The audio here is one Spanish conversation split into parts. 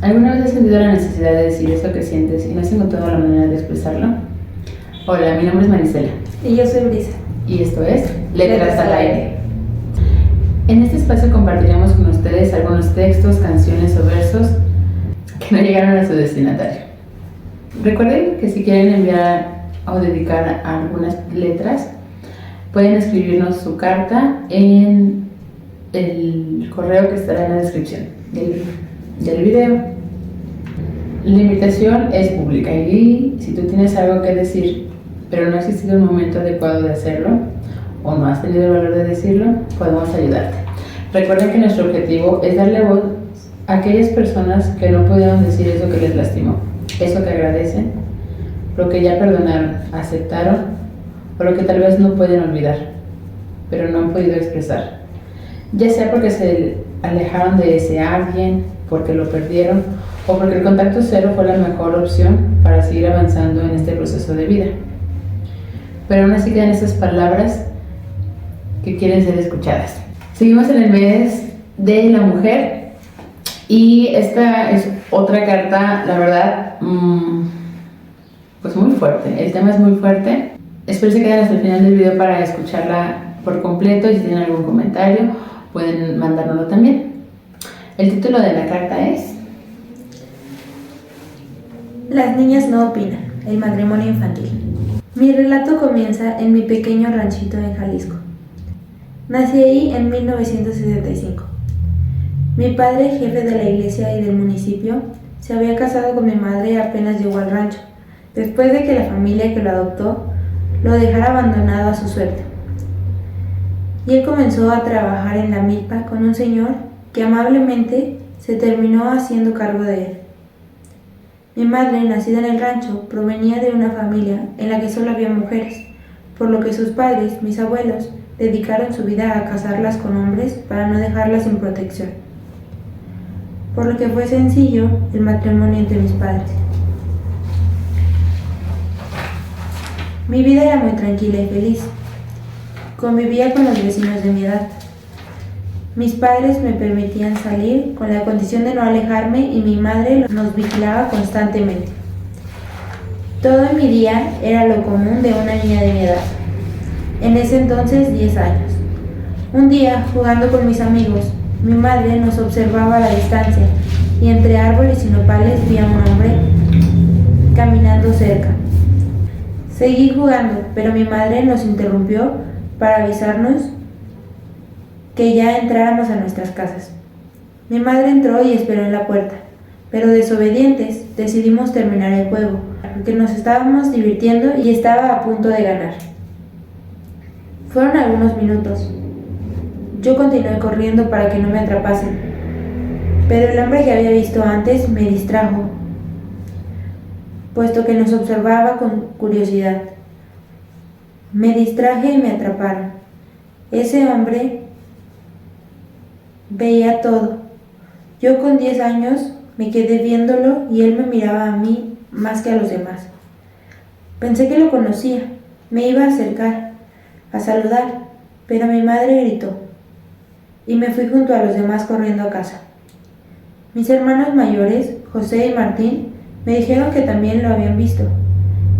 ¿Alguna vez has sentido la necesidad de decir eso que sientes y no has encontrado la manera de expresarlo? Hola, mi nombre es Marisela. Y yo soy Brisa. Y esto es Letras al Aire. En este espacio compartiremos con ustedes algunos textos, canciones o versos que no llegaron a su destinatario. Recuerden que si quieren enviar o dedicar algunas letras, pueden escribirnos su carta en el correo que estará en la descripción del video. La invitación es pública y si tú tienes algo que decir, pero no ha existido un momento adecuado de hacerlo o no has tenido el valor de decirlo, podemos ayudarte. Recuerden que nuestro objetivo es darle voz a aquellas personas que no pudieron decir eso que les lastimó, eso que agradecen, lo que ya perdonaron, aceptaron o lo que tal vez no pueden olvidar, pero no han podido expresar. Ya sea porque se alejaron de ese alguien, porque lo perdieron o porque el contacto cero fue la mejor opción para seguir avanzando en este proceso de vida. Pero aún así quedan esas palabras que quieren ser escuchadas. Seguimos en el mes de la mujer y esta es otra carta, la verdad, pues muy fuerte. El tema es muy fuerte. Espero que se queden hasta el final del video para escucharla por completo y si tienen algún comentario pueden mandárnoslo también. El título de la carta es Las niñas no opinan, el matrimonio infantil. Mi relato comienza en mi pequeño ranchito en Jalisco. Nací ahí en 1965. Mi padre, jefe de la iglesia y del municipio, se había casado con mi madre apenas llegó al rancho, después de que la familia que lo adoptó lo dejara abandonado a su suerte. Y él comenzó a trabajar en la milpa con un señor que amablemente se terminó haciendo cargo de él. Mi madre, nacida en el rancho, provenía de una familia en la que solo había mujeres, por lo que sus padres, mis abuelos, dedicaron su vida a casarlas con hombres para no dejarlas sin protección. Por lo que fue sencillo el matrimonio entre mis padres. Mi vida era muy tranquila y feliz. Convivía con los vecinos de mi edad. Mis padres me permitían salir con la condición de no alejarme y mi madre nos vigilaba constantemente. Todo en mi día era lo común de una niña de mi edad, en ese entonces 10 años. Un día, jugando con mis amigos, mi madre nos observaba a la distancia y entre árboles y nopales vi a un hombre caminando cerca. Seguí jugando, pero mi madre nos interrumpió para avisarnos que ya entráramos a nuestras casas. Mi madre entró y esperó en la puerta, pero desobedientes decidimos terminar el juego, porque nos estábamos divirtiendo y estaba a punto de ganar. Fueron algunos minutos. Yo continué corriendo para que no me atrapasen, pero el hombre que había visto antes me distrajo, puesto que nos observaba con curiosidad. Me distraje y me atraparon. Ese hombre veía todo. Yo con 10 años me quedé viéndolo y él me miraba a mí más que a los demás. Pensé que lo conocía. Me iba a acercar, a saludar, pero mi madre gritó y me fui junto a los demás corriendo a casa. Mis hermanos mayores, José y Martín, me dijeron que también lo habían visto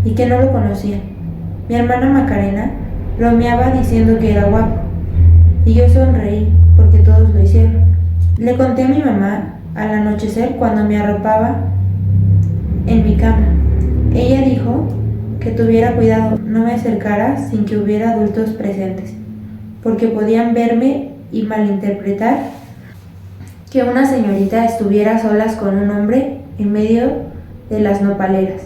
y que no lo conocían. Mi hermana Macarena bromeaba diciendo que era guapo y yo sonreí porque todos lo hicieron. Le conté a mi mamá al anochecer cuando me arropaba en mi cama. Ella dijo que tuviera cuidado, no me acercara sin que hubiera adultos presentes, porque podían verme y malinterpretar que una señorita estuviera a solas con un hombre en medio de las nopaleras.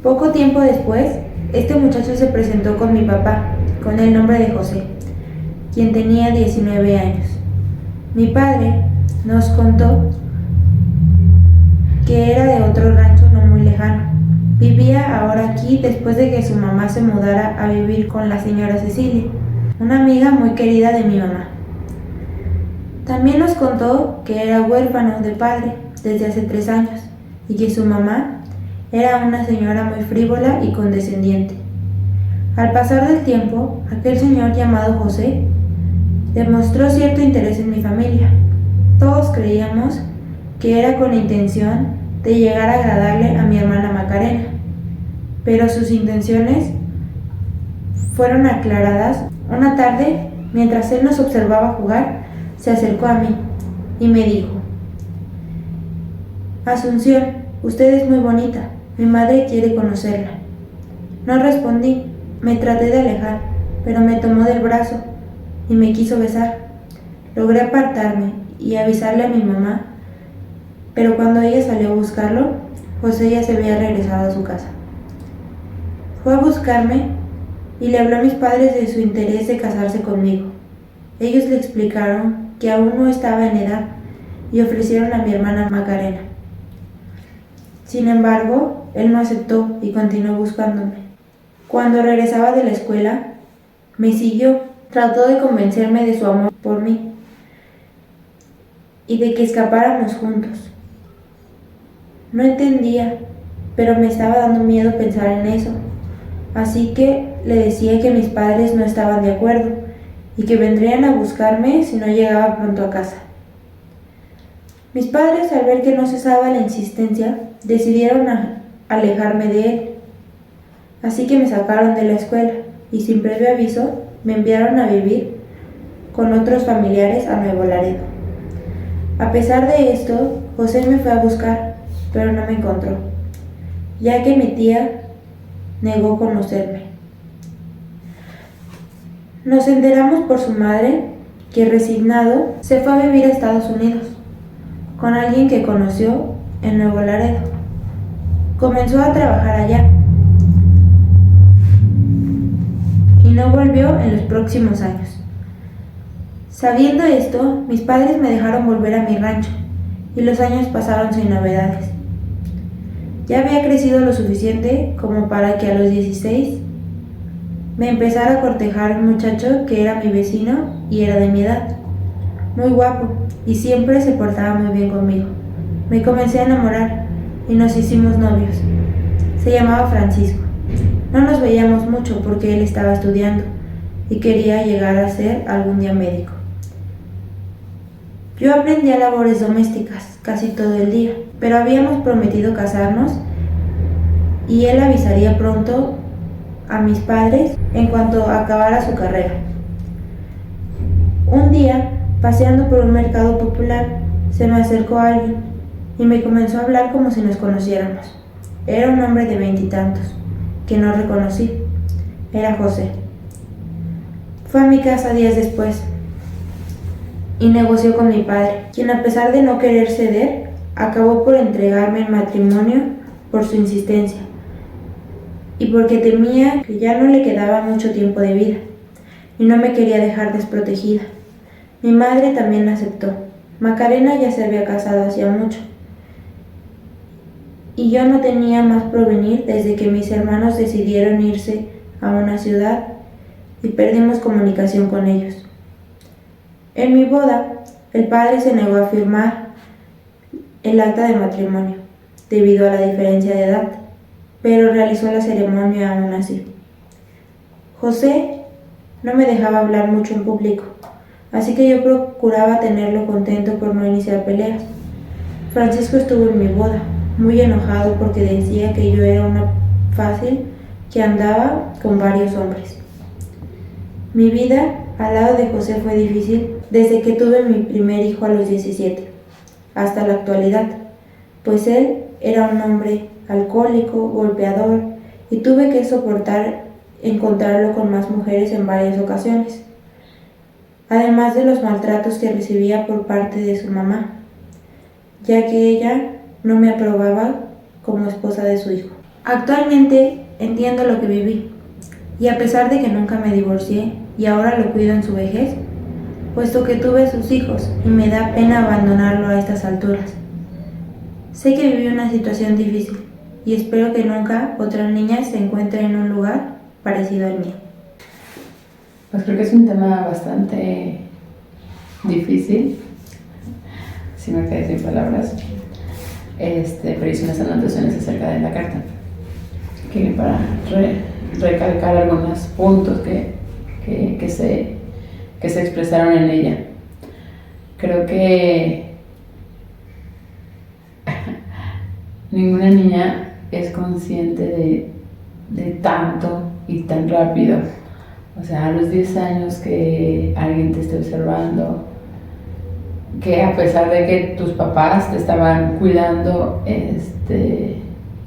Poco tiempo después, este muchacho se presentó con mi papá, con el nombre de José, quien tenía 19 años. Mi padre nos contó que era de otro rancho no muy lejano. Vivía ahora aquí después de que su mamá se mudara a vivir con la señora Cecilia, una amiga muy querida de mi mamá. También nos contó que era huérfano de padre desde hace 3 años y que su mamá era una señora muy frívola y condescendiente. Al pasar del tiempo, aquel señor llamado José demostró cierto interés en mi familia. Todos creíamos que era con la intención de llegar a agradarle a mi hermana Macarena, pero sus intenciones fueron aclaradas. Una tarde, mientras él nos observaba jugar, se acercó a mí y me dijo: Asunción, usted es muy bonita, mi madre quiere conocerla. No respondí, me traté de alejar, pero me tomó del brazo y me quiso besar. Logré apartarme y avisarle a mi mamá, pero cuando ella salió a buscarlo, José ya se había regresado a su casa. Fue a buscarme y le habló a mis padres de su interés de casarse conmigo. Ellos le explicaron que aún no estaba en edad y ofrecieron a mi hermana Macarena. Sin embargo, él no aceptó y continuó buscándome. Cuando regresaba de la escuela, me siguió, trató de convencerme de su amor por mí y de que escapáramos juntos. No entendía, pero me estaba dando miedo pensar en eso, así que le decía que mis padres no estaban de acuerdo y que vendrían a buscarme si no llegaba pronto a casa. Mis padres, al ver que no cesaba la insistencia, decidieron alejarme de él. Así que me sacaron de la escuela y sin previo aviso me enviaron a vivir con otros familiares a Nuevo Laredo. A pesar de esto, José me fue a buscar, pero no me encontró, ya que mi tía negó conocerme. Nos enteramos por su madre que, resignado, se fue a vivir a Estados Unidos con alguien que conoció en Nuevo Laredo. Comenzó a trabajar allá y no volvió en los próximos años. Sabiendo esto, mis padres me dejaron volver a mi rancho y los años pasaron sin novedades. Ya había crecido lo suficiente como para que a los 16 me empezara a cortejar un muchacho que era mi vecino y era de mi edad, muy guapo y siempre se portaba muy bien conmigo. Me comencé a enamorar y nos hicimos novios. Se llamaba Francisco. No nos veíamos mucho porque él estaba estudiando y quería llegar a ser algún día médico. Yo aprendía labores domésticas casi todo el día, pero habíamos prometido casarnos y él avisaría pronto a mis padres en cuanto acabara su carrera. Un día, paseando por un mercado popular, se me acercó alguien y me comenzó a hablar como si nos conociéramos. Era un hombre de 20 y tantos, que no reconocí. Era José. Fue a mi casa días después y negoció con mi padre, quien, a pesar de no querer ceder, acabó por entregarme en matrimonio por su insistencia y porque temía que ya no le quedaba mucho tiempo de vida y no me quería dejar desprotegida. Mi madre también aceptó. Macarena ya se había casado hacía mucho y yo no tenía más porvenir desde que mis hermanos decidieron irse a una ciudad y perdimos comunicación con ellos. En mi boda, el padre se negó a firmar el acta de matrimonio debido a la diferencia de edad, pero realizó la ceremonia aún así. José no me dejaba hablar mucho en público, así que yo procuraba tenerlo contento por no iniciar peleas. Francisco estuvo en mi boda, muy enojado porque decía que yo era una fácil que andaba con varios hombres. Mi vida al lado de José fue difícil desde que tuve mi primer hijo a los 17 hasta la actualidad, pues él era un hombre alcohólico, golpeador, y tuve que soportar encontrarlo con más mujeres en varias ocasiones, además de los maltratos que recibía por parte de su mamá, ya que ella no me aprobaba como esposa de su hijo. Actualmente entiendo lo que viví, y a pesar de que nunca me divorcié y ahora lo cuido en su vejez, puesto que tuve sus hijos y me da pena abandonarlo a estas alturas. Sé que viví una situación difícil y espero que nunca otra niña se encuentre en un lugar parecido al mío. Pues creo que es un tema bastante difícil, si me quedé sin palabras, pero hice unas anotaciones acerca de la carta, que para recalcar algunos puntos que se expresaron en ella. Creo que ninguna niña es consciente de tanto y tan rápido. O sea, a los 10 años que alguien te esté observando, que a pesar de que tus papás te estaban cuidando,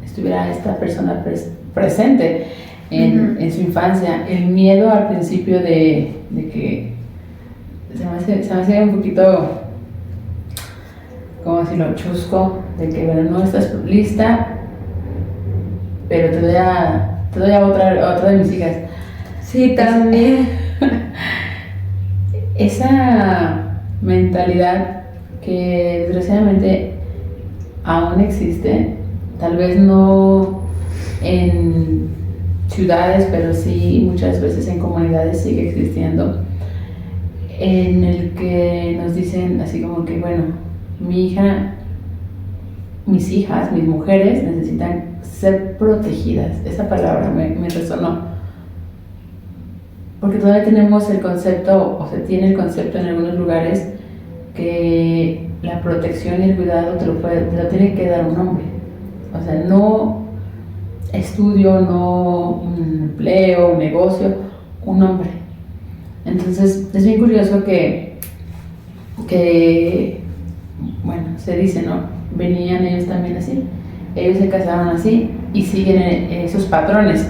estuviera esta persona presente en su infancia. El miedo al principio de que se me hace un poquito, ¿cómo decirlo?, chusco, de que bueno, no estás lista, pero te doy a otra de mis hijas. Sí, también. Esa mentalidad que desgraciadamente aún existe, tal vez no en ciudades, pero sí muchas veces en comunidades sigue existiendo, en el que nos dicen así como que, bueno, mi hija, mis hijas, mis mujeres necesitan ser protegidas. Esa palabra me resonó, porque todavía tenemos el concepto, o se tiene el concepto en algunos lugares, que la protección y el cuidado te lo tiene que dar un hombre. O sea, no estudio, no un empleo, un negocio, un hombre. Entonces es bien curioso que bueno, se dice, ¿no? Venían ellos también así, ellos se casaron así y siguen esos patrones.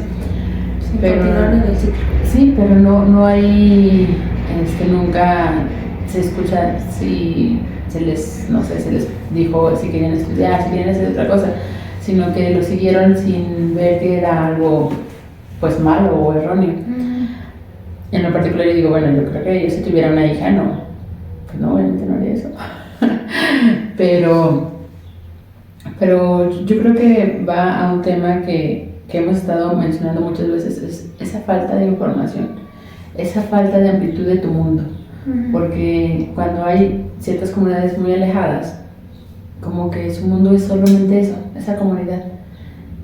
Sí, pero continúan en el ciclo. Sí, pero no hay, nunca se escucha si se les dijo si querían estudiar, si querían hacer otra cosa, sino que lo siguieron sin ver que era algo pues malo o erróneo. En lo particular yo digo, bueno, yo creo que yo si tuviera una hija, pues no, obviamente no haría eso. pero yo creo que va a un tema que hemos estado mencionando muchas veces, es esa falta de información, esa falta de amplitud de tu mundo. Porque cuando hay ciertas comunidades muy alejadas, como que su mundo es solamente eso, esa comunidad.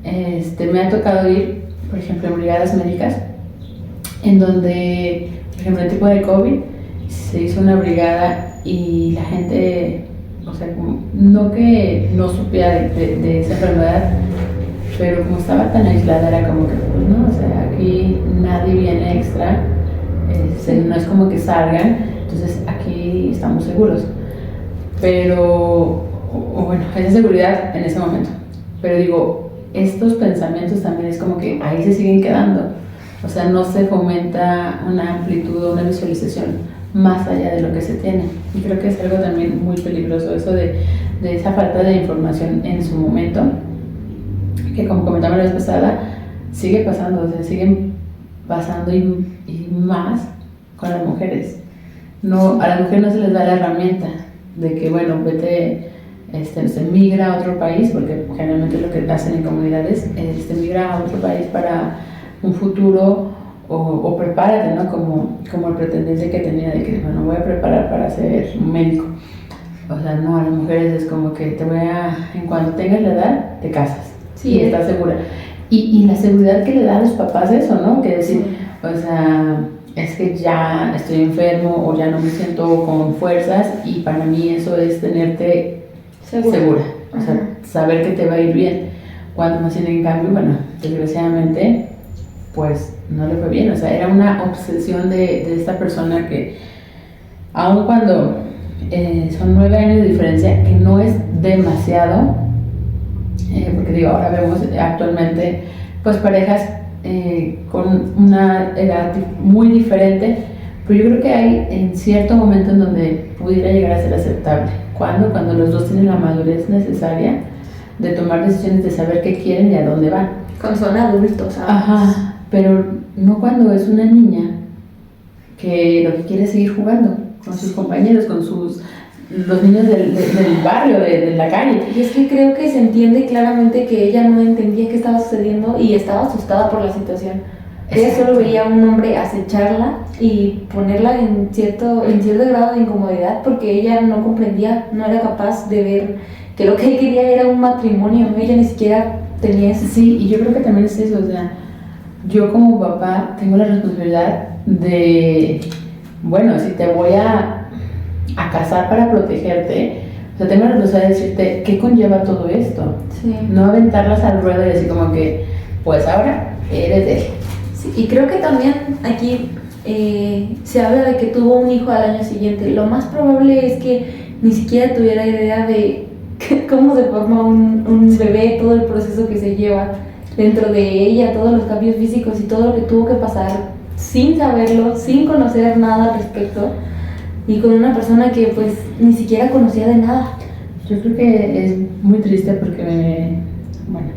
Me ha tocado ir, por ejemplo, en brigadas médicas, en donde, por ejemplo, en tipo de COVID, se hizo una brigada y la gente, o sea, como, no que no supiera de esa enfermedad, pero como estaba tan aislada, era como que, pues no, o sea, aquí nadie viene extra, no es como que salgan, entonces aquí estamos seguros. Pero, bueno, esa seguridad en ese momento. Pero digo, estos pensamientos también es como que ahí se siguen quedando. O sea, no se fomenta una amplitud o una visualización más allá de lo que se tiene. Y creo que es algo también muy peligroso eso de esa falta de información en su momento, que como comentaba la vez pasada, sigue pasando, o sea, siguen pasando y más con las mujeres. No, a las mujeres no se les da la herramienta de que, bueno, vete, se migra a otro país, porque generalmente lo que hacen en comunidades es migra a otro país para un futuro, o prepárate, ¿no? Como el pretendiente que tenía de que, bueno, voy a preparar para ser médico. O sea, no, a las mujeres es como que en cuanto tengas la edad, te casas. Sí, y estás segura. Y la seguridad que le da a los papás eso, ¿no? Que decir, o sea, es que ya estoy enfermo o ya no me siento con fuerzas, y para mí eso es tenerte segura. O sea, saber que te va a ir bien. Cuando más bien, en cambio, bueno, desgraciadamente, pues no le fue bien. O sea, era una obsesión de esta persona que, aun cuando son 9 años de diferencia, que no es demasiado, porque digo, ahora vemos actualmente pues parejas con una edad muy diferente, pero yo creo que hay en cierto momento en donde pudiera llegar a ser aceptable. Cuando los dos tienen la madurez necesaria de tomar decisiones, de saber qué quieren y a dónde van. Cuando son adultos, ¿sabes? Ajá, pero no cuando es una niña que lo que quiere es seguir jugando con sus compañeros, con los niños del barrio, de la calle. Y es que creo que se entiende claramente que ella no entendía qué estaba sucediendo y estaba asustada por la situación. Ella solo veía a un hombre acecharla y ponerla en cierto grado de incomodidad, porque ella no comprendía, no era capaz de ver que lo que él quería era un matrimonio. Ella ni siquiera tenía eso. Sí, y yo creo que también es eso, o sea, yo como papá tengo la responsabilidad de, bueno, si te voy a casar para protegerte, O sea, tengo la responsabilidad de decirte qué conlleva todo esto. Sí. No aventarlas al ruedo y decir como que, pues ahora eres de él. Sí, y creo que también aquí se habla de que tuvo un hijo al año siguiente. Lo más probable es que ni siquiera tuviera idea de cómo se forma un bebé, todo el proceso que se lleva dentro de ella, todos los cambios físicos y todo lo que tuvo que pasar sin saberlo, sin conocer nada al respecto, y con una persona que pues ni siquiera conocía de nada. Yo creo que es muy triste porque bueno,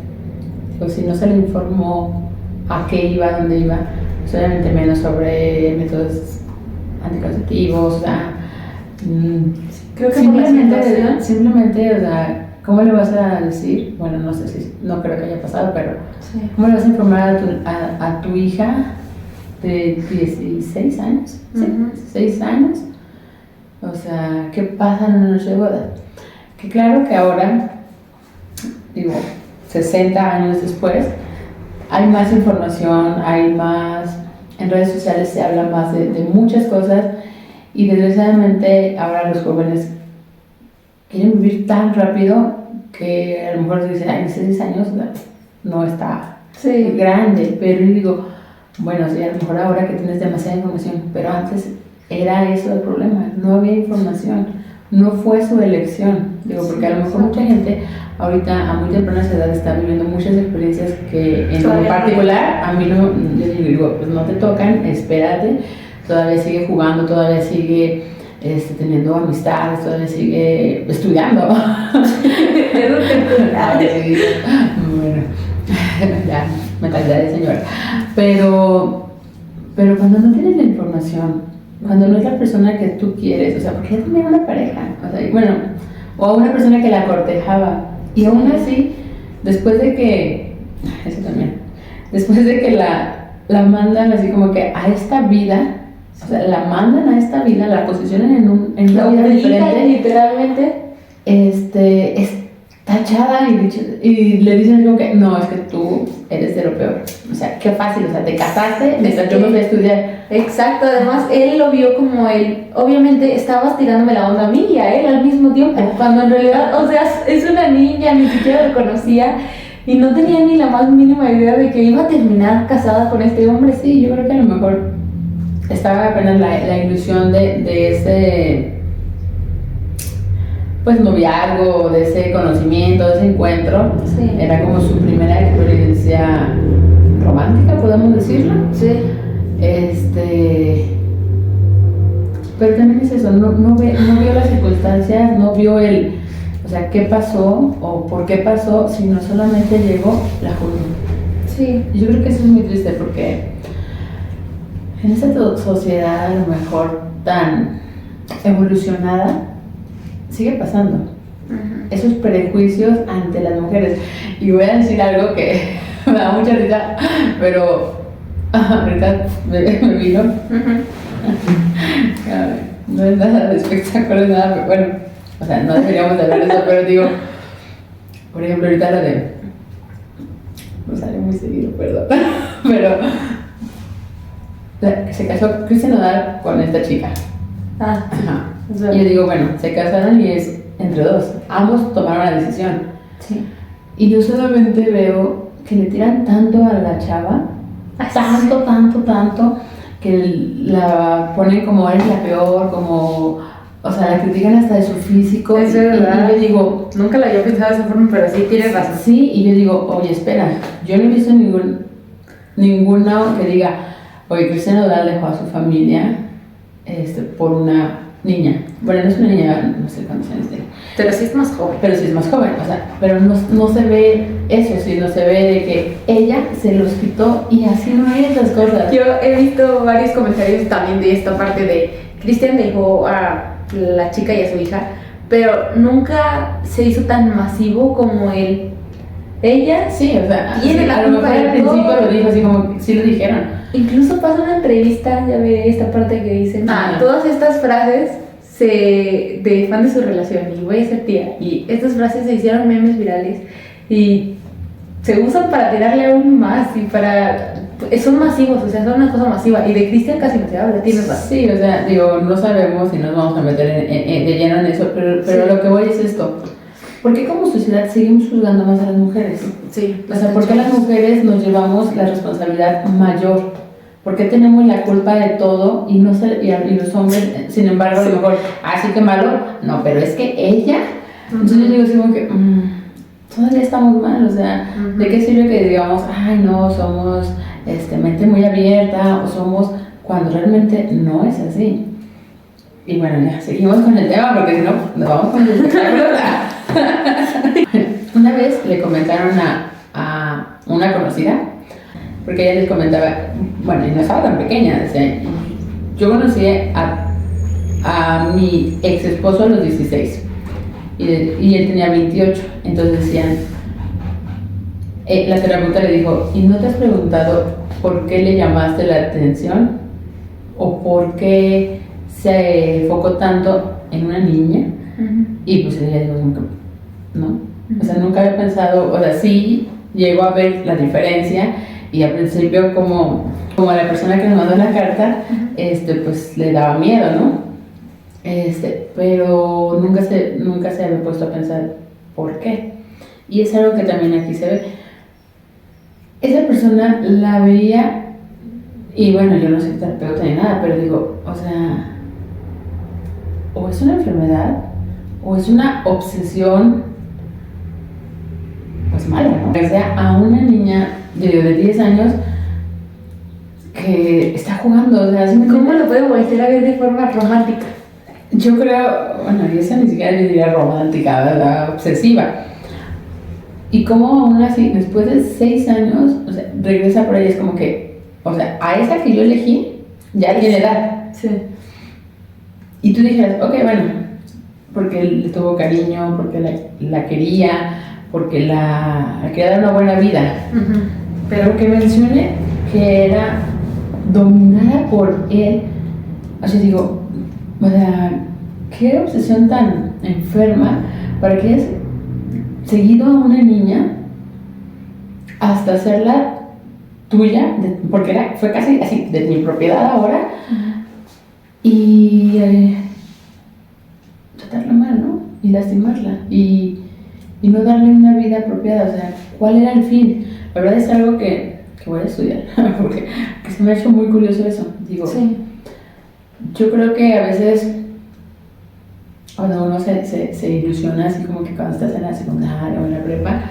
digo, si no se le informó a qué iba, dónde iba, pues obviamente menos sobre métodos anticonceptivos, o sea, Creo que por la situación. simplemente, o sea, ¿cómo le vas a decir? Bueno, no sé si, no creo que haya pasado, pero Sí. ¿cómo le vas a informar a tu hija de 16 años? ¿Sí? Ujú. 16 años. O sea, ¿qué pasa en una noche de boda? Que claro que ahora, digo, 60 años después, hay más información, hay más, en redes sociales se habla más de muchas cosas, y desgraciadamente ahora los jóvenes quieren vivir tan rápido que a lo mejor se dice, ay, 16 años no está Sí. grande, pero yo digo, bueno, sí, a lo mejor ahora que tienes demasiada información, pero antes era eso el problema, no había información, no fue su elección, digo, porque a lo mejor mucha gente ahorita a muy temprana edad está viviendo muchas experiencias que en lo particular a mí no, yo digo, pues no te tocan, espérate, todavía sigue jugando, todavía sigue teniendo amistades, todavía sigue estudiando. Bueno, ya, mentalidad de señora. Pero cuando no tienes la información, cuando no es la persona que tú quieres, o sea, porque ya tenía una pareja, o sea, bueno, o una persona que la cortejaba, y aún así, después de que, eso también, después de que la mandan así como que a esta vida, o sea, la mandan a esta vida, la posicionan en una vida diferente, literalmente. es tachada y le dicen como que no, es que tú eres de lo peor. O sea, qué fácil, o sea, te casaste mientras yo no fui a estudiar. Exacto, además él lo vio como él, obviamente estabas tirándome la onda a mí y a él al mismo tiempo, cuando en realidad, o sea, es una niña, ni siquiera lo conocía y no tenía ni la más mínima idea de que iba a terminar casada con este hombre. Sí, yo creo que a lo mejor estaba apenas la ilusión de ese, pues, noviazgo, de ese conocimiento, de ese encuentro. Sí. Era como su primera experiencia romántica, podemos decirlo. Sí. Pero también es eso, no vio las circunstancias, no vio o sea, qué pasó o por qué pasó, sino solamente llegó la juventud. Sí. Yo creo que eso es muy triste porque en esta sociedad a lo mejor tan evolucionada sigue pasando. Uh-huh. Esos prejuicios ante las mujeres. Y voy a decir algo que me da mucha risa, pero ahorita me vino. Uh-huh. No es nada de espectáculo, es nada, pero bueno, o sea, no deberíamos de hablar de eso, pero digo, por ejemplo, ahorita lo de, me sale muy seguido, perdón, pero se casó Cristian Nodal con esta chica. Ah, Ajá. Y yo digo, bueno, se casaron y es entre dos, ambos tomaron la decisión. sí. Y yo solamente veo que le tiran tanto a la chava, tanto, que la ponen como eres la peor, como, o sea, la critican hasta de su físico. Es verdad. Y yo digo, Nunca la había pensado de esa forma, pero sí tienes razón. sí, y yo digo, oye, espera, yo no he visto ninguna que diga, oye, Cristian Nodal dejó a su familia por una niña. Bueno, no es una niña, no sé cuántos años tiene. Pero sí es más joven. Pero sí es más joven, o sea, pero no se ve eso, sino se ve de que ella se los quitó y así no hay esas cosas. Yo he visto varios comentarios también de esta parte de Cristian dejó a la chica y a su hija, pero nunca se hizo tan masivo como él. Ella Sí, o sea, tiene la a lo culpa mejor al de principio todo. lo dijo así como, sí lo dijeron. Incluso pasa una entrevista, ya ve esta parte que dicen, todas estas frases de fan de su relación y voy a ser tía, y estas frases se hicieron memes virales y se usan para tirarle aún más y para son masivos, o sea, son una cosa masiva. Y de Cristian casi no se habla, tienes razón. Sí, o sea, digo, no sabemos si nos vamos a meter de lleno en eso, pero Sí. lo que voy es esto. ¿Por qué como sociedad seguimos juzgando más a las mujeres? Sí. O sea, ¿por qué las mujeres nos llevamos la responsabilidad mayor? ¿Por qué tenemos la culpa de todo y no se, y los hombres, sin embargo, a lo mejor, así que malo? No, pero es que ella. Entonces yo digo así como que, todavía estamos mal, o sea, ¿de qué sirve que digamos, ay no, somos mente muy abierta o somos, cuando realmente no es así? Y bueno, ya seguimos con el tema porque si no, nos vamos con el espectáculo. Una vez le comentaron a una conocida, porque ella les comentaba, bueno, y no estaba tan pequeña, decía, yo conocí a mi ex esposo a los 16 y él tenía 28, entonces decían, la terapeuta le dijo, ¿y no te has preguntado por qué le llamaste la atención? ¿O por qué se enfocó tanto en una niña? Y pues ella dijo, no, o sea, nunca había pensado, o sea, sí llegó a ver la diferencia y al principio como a la persona que nos mandó la carta, pues le daba miedo, ¿no? Pero nunca se había puesto a pensar por qué. Y es algo que también aquí se ve. Esa persona la veía, y bueno, yo no soy terapeuta ni nada, pero digo, o sea, o es una enfermedad, o es una obsesión, pues mala, ¿no? O sea, a una niña de 10 años que está jugando, o sea, ¿cómo lo puede volver a ver de forma romántica? Yo creo, bueno, y esa ni siquiera yo diría romántica, ¿verdad? Obsesiva. Y como aún así, después de 6 años, o sea, regresa por ahí, es como que, o sea, a esa que yo elegí, ya tiene edad. Sí. Y tú dijeras, ok, bueno, porque le tuvo cariño, porque la quería, porque la quería dar una buena vida. Pero que mencione que era dominada por él, o sea, digo, o sea, qué obsesión tan enferma para que hayas seguido a una niña hasta hacerla tuya, porque fue casi así, de mi propiedad ahora, y tratarla mal, ¿no? Y lastimarla, y no darle una vida apropiada, o sea, ¿cuál era el fin? La verdad es algo que voy a estudiar, porque se me ha hecho muy curioso eso, digo. Sí. Yo creo que a veces cuando uno se ilusiona así como que cuando estás en la secundaria o en la prepa,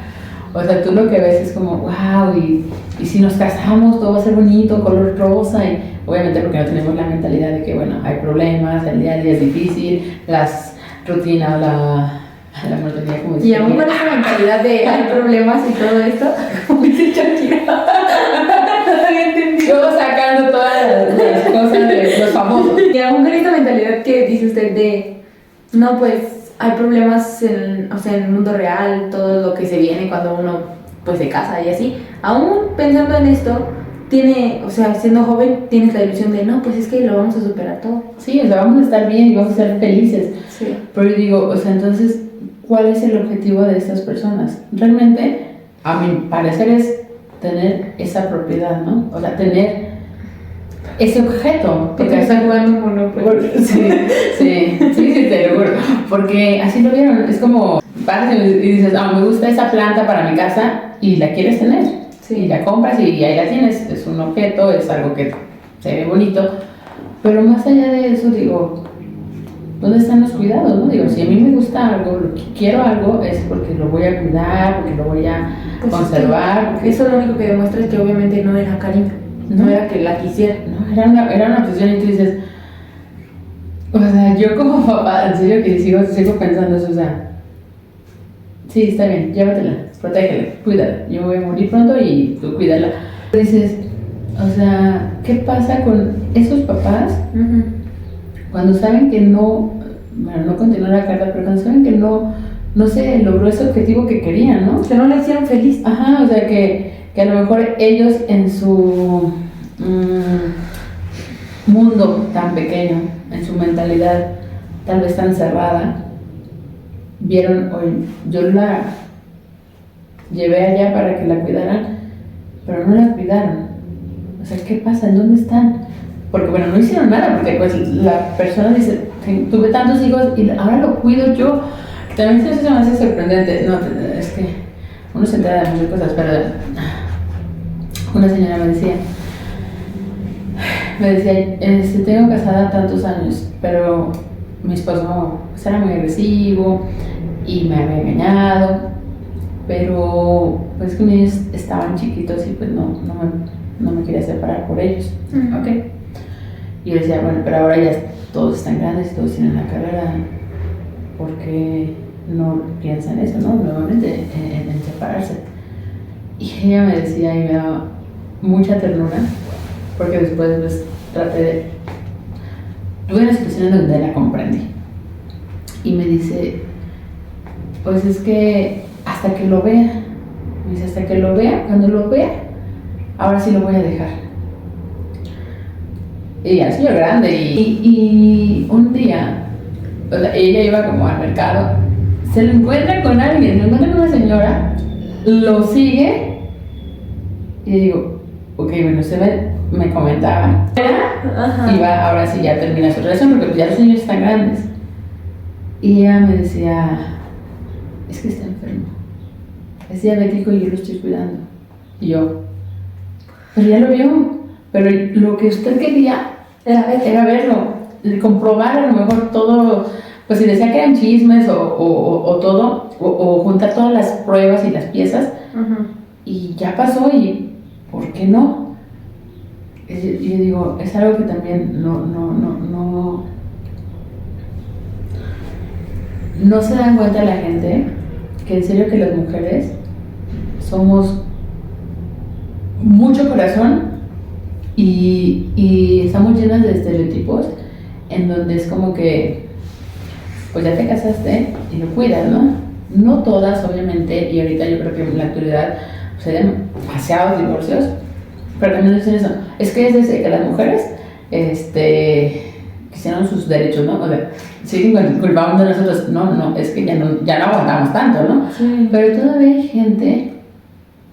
o sea, tú lo que ves es como, wow, y si nos casamos todo va a ser bonito, color rosa, y obviamente porque no tenemos la mentalidad de que, bueno, hay problemas, el día a día es difícil, las rutinas, la monotonía, como dice. Y aún con esa mentalidad de hay problemas y todo esto, como dice Shakira, no había entendido. Yo sacando todas las cosas de los famosos. Y aún con esta mentalidad que dice usted de, no, pues hay problemas en el mundo real, todo lo que se viene cuando uno pues se casa y así, aún pensando en esto, siendo joven, tienes la ilusión de, no, pues es que lo vamos a superar todo. Sí, o sea, vamos a estar bien y vamos a ser felices. Sí. Pero yo digo, o sea, entonces, ¿cuál es el objetivo de estas personas? Realmente, a mi parecer, es tener esa propiedad, ¿no? O sea, tener ese objeto. Porque están jugando un Monopoly. Sí, te lo juro. Porque así lo vieron. Es como, vas y dices, me gusta esa planta para mi casa y la quieres tener. Sí. Y la compras y ahí la tienes. Es un objeto, es algo que se ve bonito. Pero más allá de eso, digo, ¿dónde están los cuidados, no? Digo, si a mí me gusta algo, quiero algo, es porque lo voy a cuidar, porque lo voy a conservar. Porque eso lo único que demuestra es que obviamente no era cariño, no era que la quisiera. No, era una obsesión y tú dices, o sea, yo como papá, en serio que sigo pensando eso, o sea, sí, está bien, llévatela, protégela, cuídala, yo me voy a morir pronto y tú cuídala. Dices, o sea, ¿qué pasa con esos papás? Cuando saben que no continúa la carta, pero cuando saben que no se logró ese objetivo que querían, ¿no? Que no la hicieron feliz. Ajá, o sea, que a lo mejor ellos en su mundo tan pequeño, en su mentalidad tal vez tan cerrada, vieron, oye, yo la llevé allá para que la cuidaran, pero no la cuidaron. sea, ¿qué pasa? ¿En dónde están? Porque bueno, no hicieron nada, porque pues la persona dice, tuve tantos hijos y ahora lo cuido yo. También eso se me hace sorprendente. No, es que uno se entera de muchas cosas, pero una señora me decía, tengo casada tantos años, pero mi esposo pues, era muy agresivo y me había engañado, pero pues que mis niños estaban chiquitos y pues no me quería separar por ellos. Ujú. Ok. Y yo decía, bueno, pero ahora ya todos están grandes, todos tienen una carrera, ¿por qué no piensan eso, no? Nuevamente en separarse. Y ella me decía y me daba mucha ternura, porque después pues tuve una situación en donde la comprendí. Y me dice, pues es que hasta que lo vea, me dice, hasta que lo vea, cuando lo vea, ahora sí lo voy a dejar. Y ya soy grande y un día, o sea, ella iba como al mercado, se lo encuentra con alguien, lo encuentra con una señora, lo sigue y digo, ok, bueno, me comentaba, Ajá. y va, ahora sí ya termina su relación porque pues ya los niños están grandes. Y ella me decía, es que está enfermo, es diabético y yo lo estoy cuidando. Y yo, pero ya lo vio, pero lo que usted quería era verlo, comprobar a lo mejor todo, pues si decía que eran chismes o todo, o juntar todas las pruebas y las piezas, Ajá. y ya pasó y ¿por qué no? Y yo digo, es algo que también no se dan cuenta la gente, que en serio que las mujeres somos mucho corazón y estamos llenas de estereotipos en donde es como que pues ya te casaste y lo cuidas, ¿no? No todas, obviamente, y ahorita yo creo que en la actualidad pues, hay demasiados divorcios, pero también dicen eso, es que es desde que las mujeres quisieron sus derechos, ¿no? O sea, siguen culpando de nosotros, no, es que ya no aguantamos tanto, ¿no? Sí. Pero todavía hay gente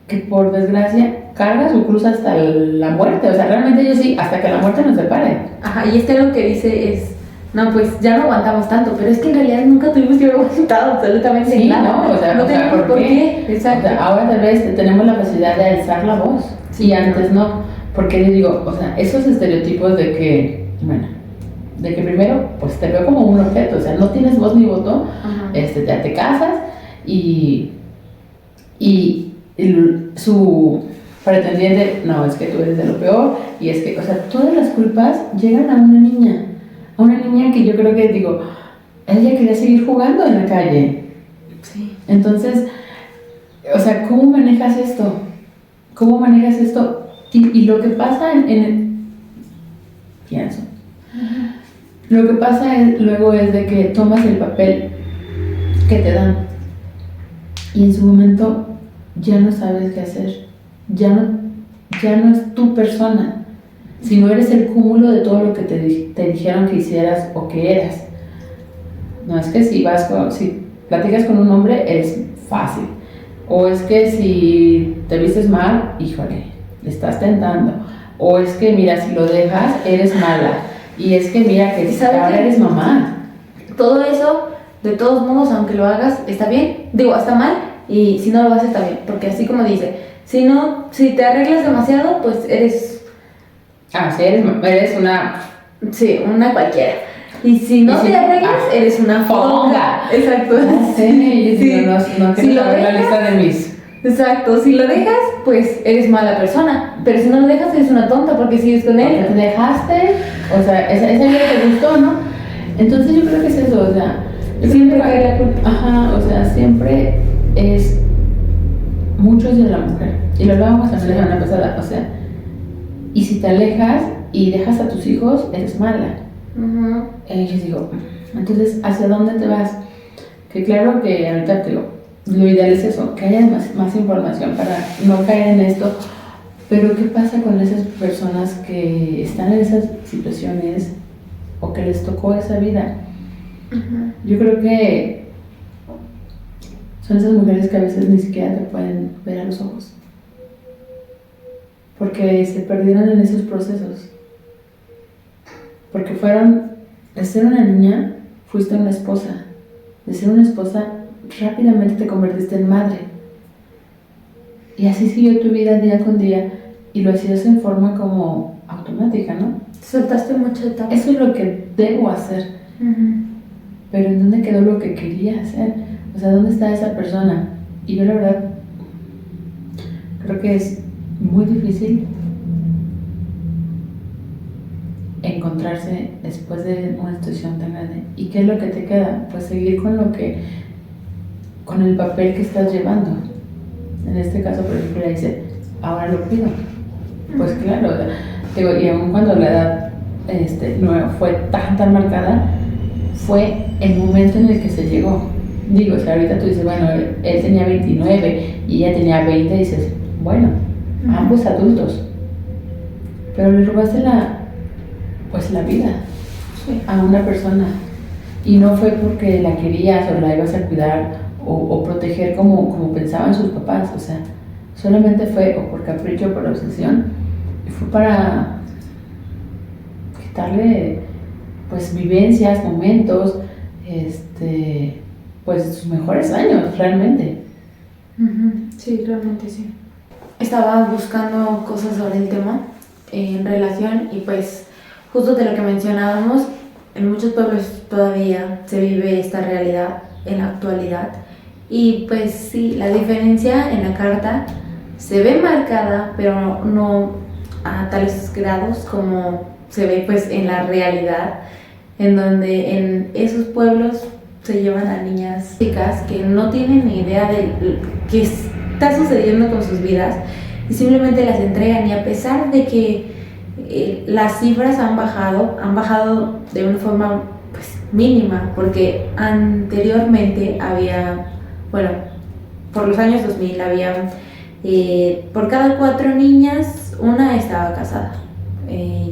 que por desgracia carga su cruz hasta la muerte, o sea, realmente ellos sí, hasta que la muerte nos separe. Ajá, y lo que dice es, no, pues ya no aguantamos tanto, pero es que en realidad nunca tuvimos que haber aguantado absolutamente Sí, nada. no, o sea, tenemos por qué. Exacto. O sea, ahora tal vez tenemos la facilidad de alzar la voz, Sí, y antes no, porque yo digo, o sea, esos estereotipos de que, bueno, de que primero, pues te veo como un objeto, o sea, no tienes voz ni voto, Ajá. ya te casas y su pretendiente, no, es que tú eres de lo peor, y es que, o sea, todas las culpas llegan a una niña que yo creo que, digo, ella quería seguir jugando en la calle. Sí. Entonces, o sea, ¿cómo manejas esto? ¿Cómo manejas esto? Y lo que pasa pienso, lo que pasa luego es de que tomas el papel que te dan y en su momento ya no sabes qué hacer, ya no es tu persona, sino eres el cúmulo de todo lo que te dijeron que hicieras o que eras. No es que si platicas con un hombre es fácil, o es que si te vistes mal, híjole, le estás tentando, o es que mira, si lo dejas, eres mala, y es que mira que ahora eres mamá. Todo eso, de todos modos, aunque lo hagas, está bien, está mal, y si no lo haces, está bien, porque así como dice, si te arreglas demasiado, pues eres... Sí, eres una... Sí, una cualquiera. Y si no te arreglas, eres una fonga. Exacto. Sí, no quiero saber la lista de mis... Exacto, si lo dejas, pues eres mala persona, pero si no lo dejas, eres una tonta porque sigues con él. Porque te dejaste, o sea, esa idea te gustó, ¿no? Entonces yo creo que es eso, o sea... Siempre cae la culpa. Ajá, o sea, siempre es... Mucho es de la mujer. Y lo hablábamos también la semana pasada, o sea... Y si te alejas y dejas a tus hijos, eres mala. Yo digo, entonces, ¿hacia dónde te vas? Que claro que ahorita te digo, lo ideal es eso, que haya más información para no caer en esto. Pero ¿qué pasa con esas personas que están en esas situaciones o que les tocó esa vida? Yo creo que son esas mujeres que a veces ni siquiera te pueden ver a los ojos. porque se perdieron en esos procesos. Porque fueron, de ser una niña, fuiste una esposa. De ser una esposa, rápidamente te convertiste en madre. Y así siguió tu vida día con día y lo hacías en forma como automática, ¿no? Soltaste mucha etapa. Eso es lo que debo hacer. Pero ¿en dónde quedó lo que quería hacer? O sea, ¿dónde está esa persona? Y yo la verdad creo que es muy difícil encontrarse después de una situación tan grande. ¿Y qué es lo que te queda? Pues seguir con con el papel que estás llevando. En este caso, por ejemplo, ella dice, ahora lo pido. Pues claro, digo, y aun cuando la edad no fue tan marcada, fue el momento en el que se llegó. Digo, si ahorita tú dices, bueno, él tenía 29 y ella tenía 20, dices, bueno, ambos adultos. Pero le robaste la vida a una persona. Y no fue porque la querías o la ibas a cuidar o proteger como pensaban sus papás. O sea, solamente fue o por capricho o por obsesión. Y fue para quitarle pues vivencias, momentos, pues sus mejores años, realmente. Sí, realmente sí. Estaba buscando cosas sobre el tema en relación y pues justo de lo que mencionábamos, en muchos pueblos todavía se vive esta realidad en la actualidad y pues sí, la diferencia en la carta se ve marcada, pero no a tales grados como se ve pues en la realidad, en donde en esos pueblos se llevan a niñas chicas que no tienen ni idea de qué está sucediendo con sus vidas y simplemente las entregan, y a pesar de que las cifras han bajado de una forma pues mínima, porque anteriormente había, bueno, por los años 2000 había por cada 4 niñas una estaba casada.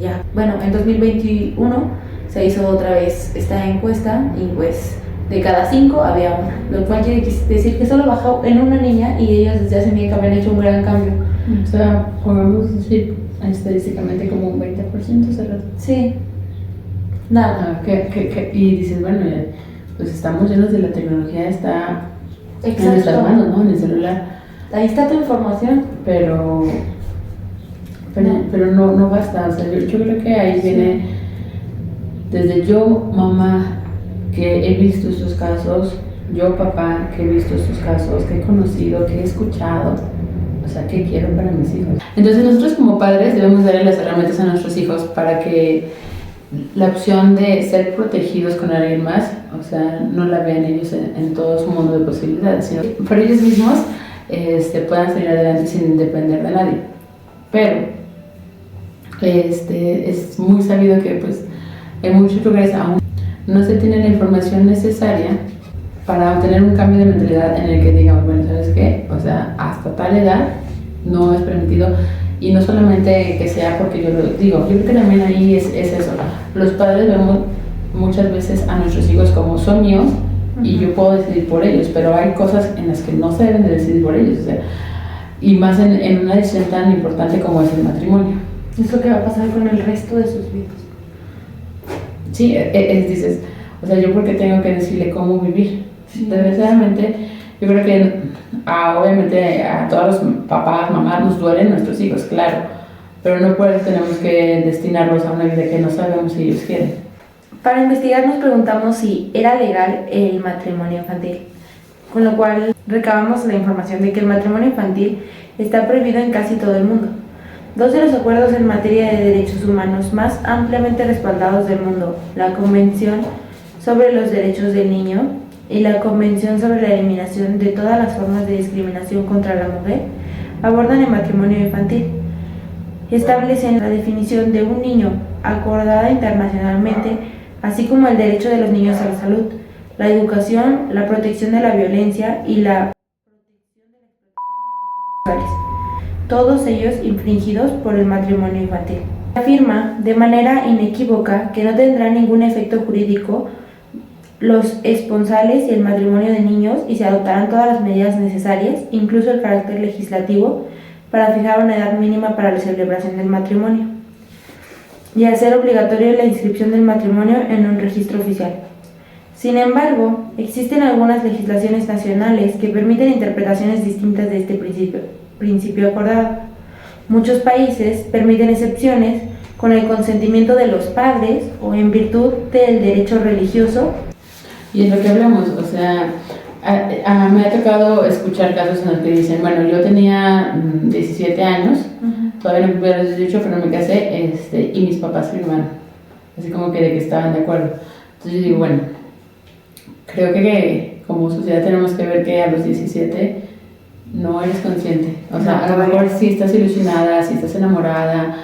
Ya, bueno, en 2021 se hizo otra vez esta encuesta y pues de cada 5 había una, lo cual quiere decir que solo bajó en una niña y ellos desde hace tiempo habían hecho un gran cambio. O sea, podemos decir estadísticamente como un 20% cerrado. Sí, nada. Y dices, bueno, pues estamos llenos de la tecnología, está Exacto. en nuestras manos, ¿no? En el celular. Ahí está tu información. Pero no basta. O sea, yo creo que ahí viene desde yo, mamá, que he visto estos casos, yo, papá, que he visto estos casos, que he conocido, que he escuchado. O sea, ¿qué quiero para mis hijos? Entonces nosotros como padres debemos darle las herramientas a nuestros hijos para que la opción de ser protegidos con alguien más, o sea, no la vean ellos en todo su mundo de posibilidades, sino por ellos mismos puedan salir adelante sin depender de nadie. Pero es muy sabido que pues en muchos lugares aún no se tiene la información necesaria para obtener un cambio de mentalidad en el que digamos, bueno, ¿sabes qué? O sea, hasta tal edad no es permitido, y no solamente que sea porque yo lo digo, yo creo que también ahí es eso. Los padres vemos muchas veces a nuestros hijos como son míos y yo puedo decidir por ellos, pero hay cosas en las que no se deben de decidir por ellos, o sea, y más en una decisión tan importante como es el matrimonio. Es lo que va a pasar con el resto de sus vidas. Sí, dices, o sea, yo porque tengo que decirle cómo vivir. Sí. Desgraciadamente, yo creo que obviamente a todos los papás, mamás nos duelen nuestros hijos, claro, pero no por eso tenemos que destinarlos a una vida que no sabemos si ellos quieren. Para investigar nos preguntamos si era legal el matrimonio infantil, con lo cual recabamos la información de que el matrimonio infantil está prohibido en casi todo el mundo. 2 de los acuerdos en materia de derechos humanos más ampliamente respaldados del mundo, la Convención sobre los Derechos del Niño y la Convención sobre la Eliminación de todas las formas de discriminación contra la mujer, abordan el matrimonio infantil. Establecen la definición de un niño acordada internacionalmente, así como el derecho de los niños a la salud, la educación, la protección de la violencia y la protección de la explotación y abusos sexuales, todos ellos infringidos por el matrimonio infantil. Afirma de manera inequívoca que no tendrá ningún efecto jurídico los esponsales y el matrimonio de niños y se adoptarán todas las medidas necesarias, incluso el carácter legislativo, para fijar una edad mínima para la celebración del matrimonio y hacer obligatoria la inscripción del matrimonio en un registro oficial. Sin embargo, existen algunas legislaciones nacionales que permiten interpretaciones distintas de este principio acordado. Muchos países permiten excepciones con el consentimiento de los padres o en virtud del derecho religioso. Y es lo que hablamos, o sea, me ha tocado escuchar casos en los que dicen, bueno, yo tenía 17 años, todavía no cumplí los 18, pero me casé, y mis papás firmaron, así como que de que estaban de acuerdo. Entonces yo digo, bueno, creo que como sociedad tenemos que ver que a los 17 no eres consciente, o sea, a lo mejor sí estás ilusionada, sí estás enamorada,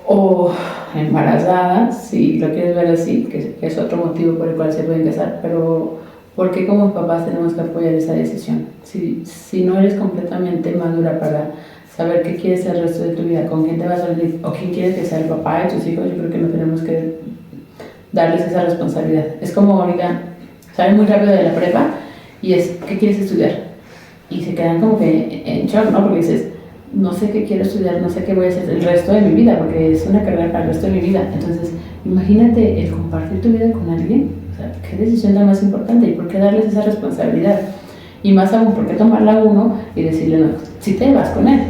o embarazada, si lo quieres ver así, que es otro motivo por el cual se pueden casar, pero ¿por qué como papás tenemos que apoyar esa decisión? Si no eres completamente madura para saber qué quieres hacer el resto de tu vida, con quién te vas a vivir o quién quieres que sea el papá de tus hijos, yo creo que no tenemos que darles esa responsabilidad. Es como ahorita, salen muy rápido de la prepa y es, ¿qué quieres estudiar? Y se quedan como que en shock, ¿no? Porque dices, no sé qué quiero estudiar, no sé qué voy a hacer el resto de mi vida, porque es una carrera para el resto de mi vida. Entonces, imagínate el compartir tu vida con alguien, o sea, qué decisión la más importante y por qué darles esa responsabilidad. Y más aún, por qué tomarla uno y decirle, no, si te vas con él.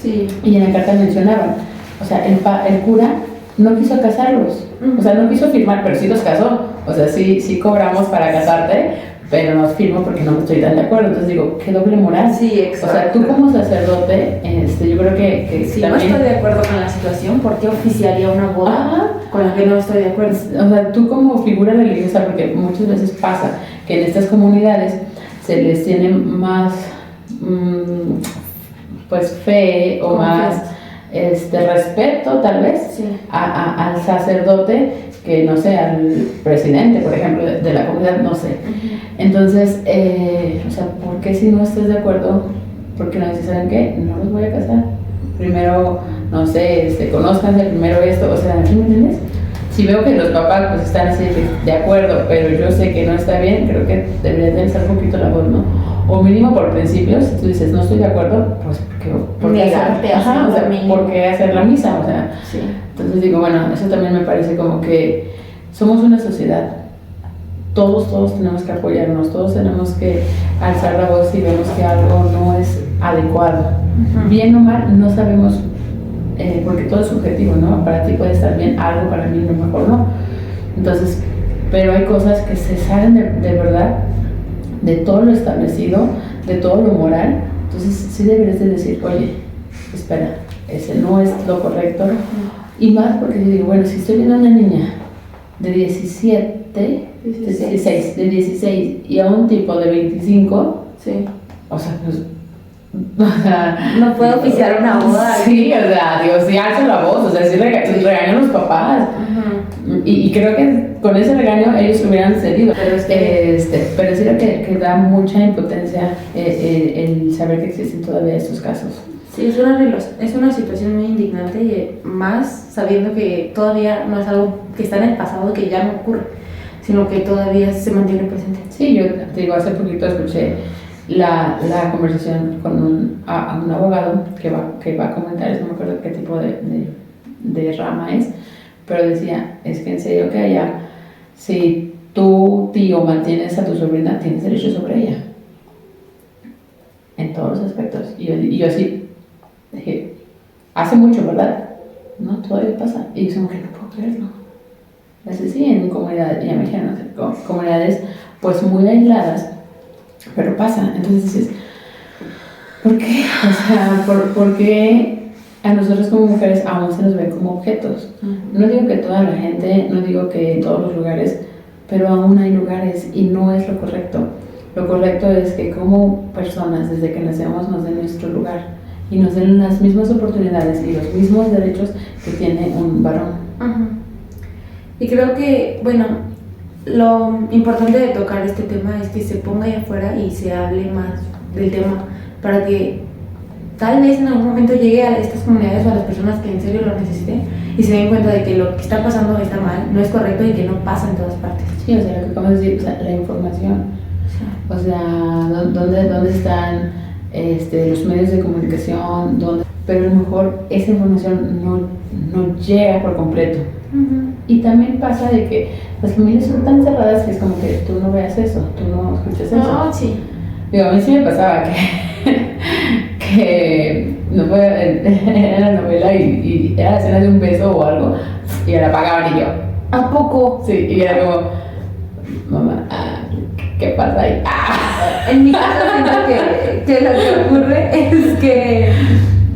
Sí. Y en la carta mencionaban, o sea, el cura no quiso casarlos, o sea, no quiso firmar, pero sí los casó. O sea, sí cobramos para casarte, pero no firmo porque no estoy tan de acuerdo. Entonces digo, qué doble moral. Sí, exacto. O sea, tú como sacerdote, yo creo que si también... no estoy de acuerdo con la situación, ¿por qué oficiaría una boda con la que no estoy de acuerdo? O sea, tú como figura religiosa, porque muchas veces pasa que en estas comunidades se les tiene más, pues, fe o más respeto, tal vez, sí, al sacerdote que, no sé, al presidente, por ejemplo, de la comunidad, no sé. Entonces, o sea, ¿por qué si no estás de acuerdo? Porque no dices, ¿saben qué? No los voy a casar. Primero, no sé, conózcanse primero esto, o sea, ¿sí me entiendes? Si veo que los papás pues están así de acuerdo, pero yo sé que no está bien, creo que debería tensar un poquito la voz, ¿no? O mínimo por principios, si tú dices, no estoy de acuerdo, pues ¿por qué hacer la misa? O sea, sí. Entonces digo, bueno, eso también me parece como que somos una sociedad, todos tenemos que apoyarnos, todos tenemos que alzar la voz si vemos que algo no es adecuado. Bien o mal, no sabemos, porque todo es subjetivo, ¿no? Para ti puede estar bien algo, para mí a lo mejor no. Entonces, pero hay cosas que se salen de verdad, de todo lo establecido, de todo lo moral. Entonces sí deberías de decir, oye, espera, ese no es lo correcto. Y más porque yo digo, bueno, si estoy viendo a una niña de 16 y a un tipo de 25, sí, o sea, pues, no puedo oficiar una boda. Sí, o sea, digo, sí alzo la voz, o sea, sí regañan a los papás. Y creo que con ese regaño ellos hubieran cedido. Pero sí creo que da mucha impotencia el saber que existen todavía estos casos. Sí, es una situación muy indignante y más sabiendo que todavía no es algo que está en el pasado, que ya no ocurre, sino que todavía se mantiene presente. Sí, yo te digo, hace poquito escuché la conversación con un abogado que va a comentar, no me acuerdo qué tipo de rama es, pero decía, es que en serio que allá, si tu tío mantienes a tu sobrina, tienes derecho sobre ella, en todos los aspectos. Y yo así dije, hace mucho, ¿verdad? No, todavía pasa. Y yo como que no puedo creerlo. Así sí, en comunidades, ya me dijeron, comunidades pues muy aisladas, pero pasa. Entonces dices, ¿por qué? O sea, ¿por qué a nosotros como mujeres aún se nos ven como objetos? No digo que toda la gente, no digo que en todos los lugares, pero aún hay lugares y no es lo correcto. Lo correcto es que como personas, desde que nacemos, nos den nuestro lugar y nos den las mismas oportunidades y los mismos derechos que tiene un varón. Y creo que, bueno, lo importante de tocar este tema es que se ponga ahí afuera y se hable más del tema para que tal vez en algún momento llegue a estas comunidades o a las personas que en serio lo necesiten y se den cuenta de que lo que está pasando está mal, no es correcto y que no pasa en todas partes. Sí, o sea, lo que acabas de decir, o sea, la información. O sea, ¿dónde están de los medios de comunicación, pero a lo mejor esa información no llega por completo. Y también pasa de que las familias son tan cerradas que es como que tú no veas eso, tú no escuchas eso. No, sí. Digo, a mí sí me pasaba que no fue, era la novela y era la escena de un beso o algo, y la apagaban y yo, ¿a poco? Sí, y era como, mamá, ¿qué pasa ahí? En mi caso siento que lo que ocurre es que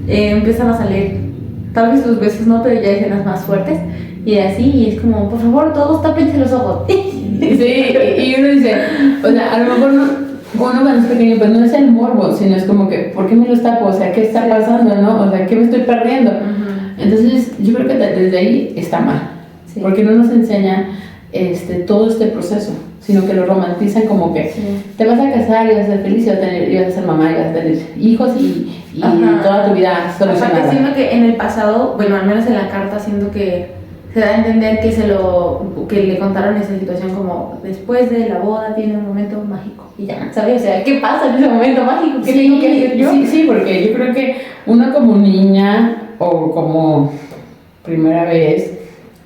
empiezan a salir, tal vez los besos no, pero ya hay escenas más fuertes, y así, y es como, por favor, todos tápense los ojos. Sí, y uno dice, o sea, a lo mejor uno cuando es pequeño, pues no es el morbo, sino es como que, ¿por qué me los tapo? O sea, ¿qué está pasando, no? O sea, ¿qué me estoy perdiendo? Entonces, yo creo que desde ahí está mal, porque no nos enseñan todo este proceso, sino que lo romantizan como que te vas a casar y vas a ser feliz y vas a ser mamá y vas a tener hijos y toda tu vida solucionada. Aparte, siento que en el pasado, bueno, al menos en la carta, siento que se da a entender que le contaron esa situación como después de la boda tiene un momento mágico y ya, ¿sabes? O sea, ¿qué pasa en ese momento mágico? ¿Qué tengo que hacer yo? Sí, porque yo creo que uno como niña o como primera vez,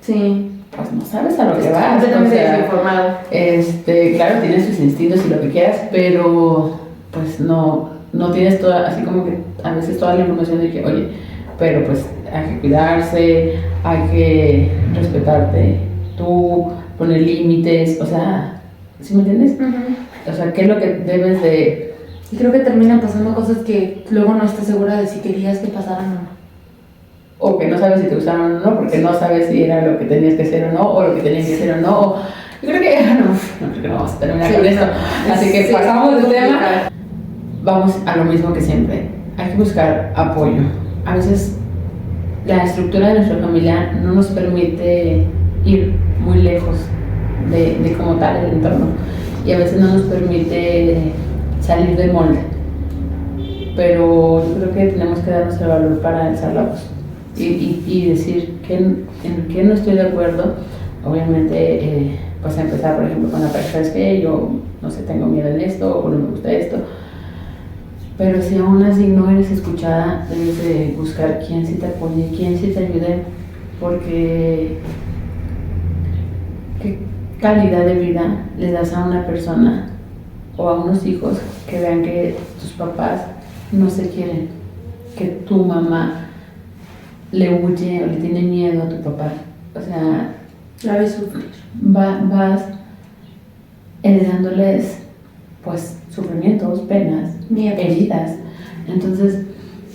pues no sabes a lo que vas. Completamente desinformado. Claro, tienes sus instintos y lo que quieras, pero pues no tienes toda, así como que a veces toda la información de que, oye, pero pues hay que cuidarse, hay que respetarte tú, poner límites, o sea, ¿sí me entiendes? O sea, ¿qué es lo que debes de...? Y creo que terminan pasando cosas que luego no estás segura de si querías que pasaran o no. O que no sabes si te gustaron o no, porque no sabes si era lo que tenías que hacer o no, o lo que tenías que hacer o no. Yo creo que no creo que no vamos a terminar con esto. Así que pasamos del tema. Vamos a lo mismo que siempre. Hay que buscar apoyo. A veces la estructura de nuestra familia no nos permite ir muy lejos de como tal el entorno. Y a veces no nos permite salir del molde. Pero yo creo que tenemos que darnos el valor para alzar la voz. Y decir en qué no estoy de acuerdo, obviamente, pues empezar, por ejemplo, con la pareja, es que yo, no sé, tengo miedo en esto, o no me gusta esto, pero si aún así no eres escuchada, debes de buscar quién sí te apoye, quién sí te ayude, porque qué calidad de vida le das a una persona o a unos hijos que vean que tus papás no se quieren, que tu mamá le huye o le tiene miedo a tu papá. O sea, la ves sufrir. Vas heredándoles pues sufrimientos, penas, miedos, heridas. Entonces,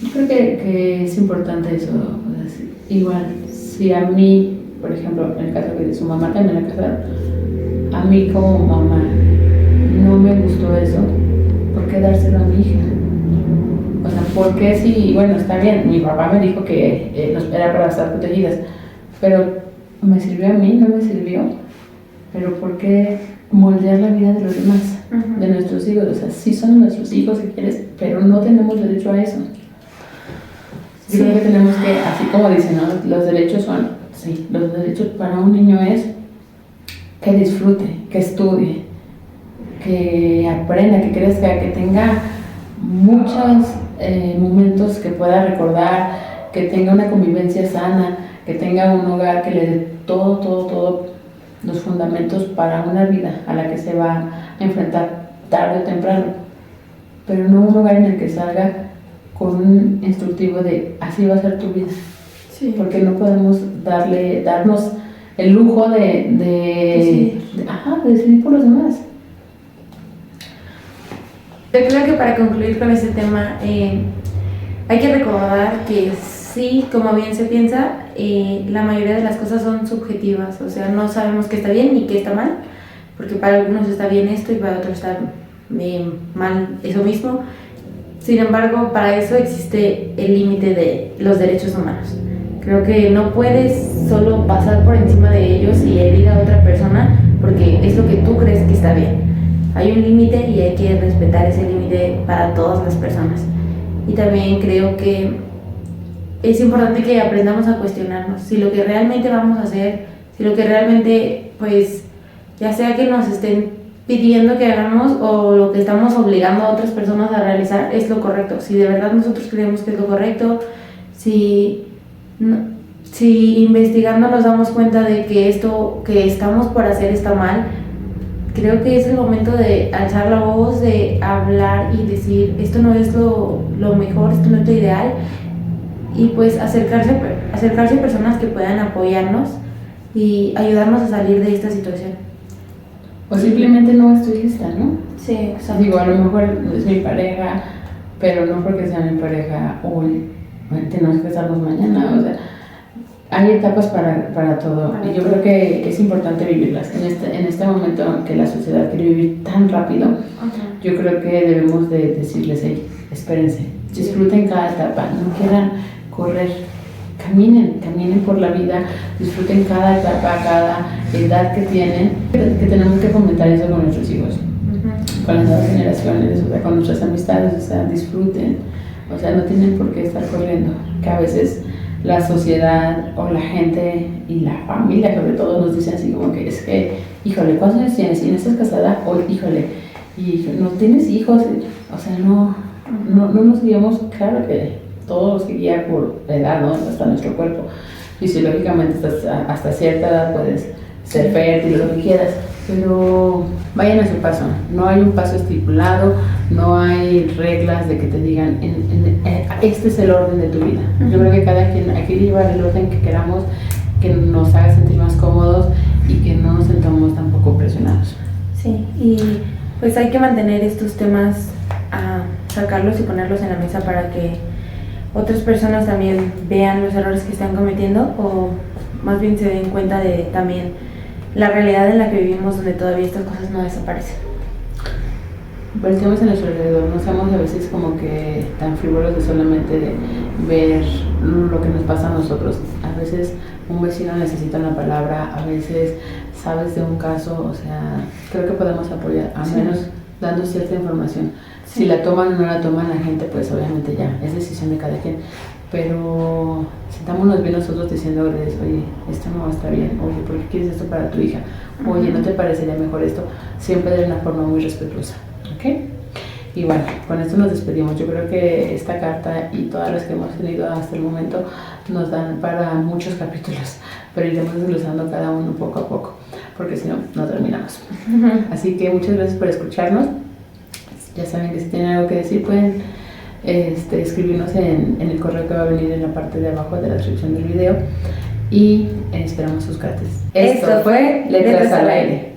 yo creo que es importante eso. O sea, igual, si a mí, por ejemplo, en el caso de su mamá también la casaron, a mí como mamá no me gustó eso, ¿por qué dárselo a mi hija? O sea, ¿por qué si, bueno, está bien, mi papá me dijo que era para estar protegidas, pero ¿me sirvió a mí? ¿No me sirvió? Pero ¿por qué moldear la vida de los demás, de nuestros hijos? O sea, sí son nuestros hijos si quieres, pero no tenemos derecho a eso. Yo creo que tenemos que, así como dicen, ¿no? Los derechos son, sí, los derechos para un niño es que disfrute, que estudie, que aprenda, que crezca, que tenga muchos momentos que pueda recordar, que tenga una convivencia sana, que tenga un hogar que le dé todo los fundamentos para una vida a la que se va a enfrentar tarde o temprano, pero no un hogar en el que salga con un instructivo de así va a ser tu vida, porque no podemos darnos el lujo de decidir por los demás. Yo creo que para concluir con ese tema, hay que recordar que sí, como bien se piensa, la mayoría de las cosas son subjetivas, o sea, no sabemos qué está bien ni qué está mal, porque para algunos está bien esto y para otros está mal eso mismo. Sin embargo, para eso existe el límite de los derechos humanos. Creo que no puedes solo pasar por encima de ellos y herir a otra persona porque es lo que tú crees que está bien. Hay un límite y hay que respetar ese límite para todas las personas. Y también creo que es importante que aprendamos a cuestionarnos si lo que realmente vamos a hacer, si lo que realmente, pues, ya sea que nos estén pidiendo que hagamos o lo que estamos obligando a otras personas a realizar es lo correcto. Si de verdad nosotros creemos que es lo correcto, si investigando nos damos cuenta de que esto que estamos por hacer está mal, creo que es el momento de alzar la voz, de hablar y decir esto no es lo mejor, esto no es lo ideal, y pues acercarse a personas que puedan apoyarnos y ayudarnos a salir de esta situación. O simplemente no estoy lista, ¿no? Sí, exacto. Digo, a lo mejor es mi pareja, pero no porque sea mi pareja hoy, tenemos que casarnos mañana, o sea, hay etapas para todo, y yo creo que es importante vivirlas. En este momento que la sociedad quiere vivir tan rápido, yo creo que debemos de decirles, hey, espérense, disfruten cada etapa, no quieran correr, caminen por la vida, disfruten cada etapa, cada edad que tienen, que tenemos que fomentar eso con nuestros hijos, con las nuevas generaciones, o sea, con nuestras amistades, o sea, disfruten, o sea, no tienen por qué estar corriendo, que a veces la sociedad o la gente y la familia sobre todo nos dicen así como que es que, híjole, ¿cuántos años tienes? ¿Y no estás casada? O híjole, y no tienes hijos, o sea, no nos guiamos, claro que todos se guía por la edad, ¿no? Hasta nuestro cuerpo, fisiológicamente hasta cierta edad puedes ser fértil, lo que quieras, pero vayan a su paso, no hay un paso estipulado, no hay reglas de que te digan, este es el orden de tu vida. Yo creo que cada quien hay que llevar el orden que queramos, que nos haga sentir más cómodos y que no nos sentamos tampoco presionados. Sí, y pues hay que mantener estos temas, sacarlos y ponerlos en la mesa para que otras personas también vean los errores que están cometiendo, o más bien se den cuenta de también la realidad en la que vivimos, donde todavía estas cosas no desaparecen. Volteamos a nuestro alrededor, no seamos a veces como que tan frívolos de solamente de ver lo que nos pasa a nosotros. A veces un vecino necesita una palabra, a veces sabes de un caso, o sea, creo que podemos apoyar, al menos dando cierta información. Si la toman o no la toman la gente, pues obviamente ya, es decisión de cada quien. Pero sentámonos bien nosotros diciéndoles, oye, esto no está bien, oye, ¿por qué quieres esto para tu hija? Oye, ¿no te parecería mejor esto? Siempre de una forma muy respetuosa, ¿ok? Y bueno, con esto nos despedimos. Yo creo que esta carta y todas las que hemos tenido hasta el momento nos dan para muchos capítulos, pero iremos desglosando cada uno poco a poco, porque si no, no terminamos. Así que muchas gracias por escucharnos. Ya saben que si tienen algo que decir pueden escribirnos en el correo que va a venir en la parte de abajo de la descripción del video, y esperamos sus cartas. Esto fue Letras al Aire.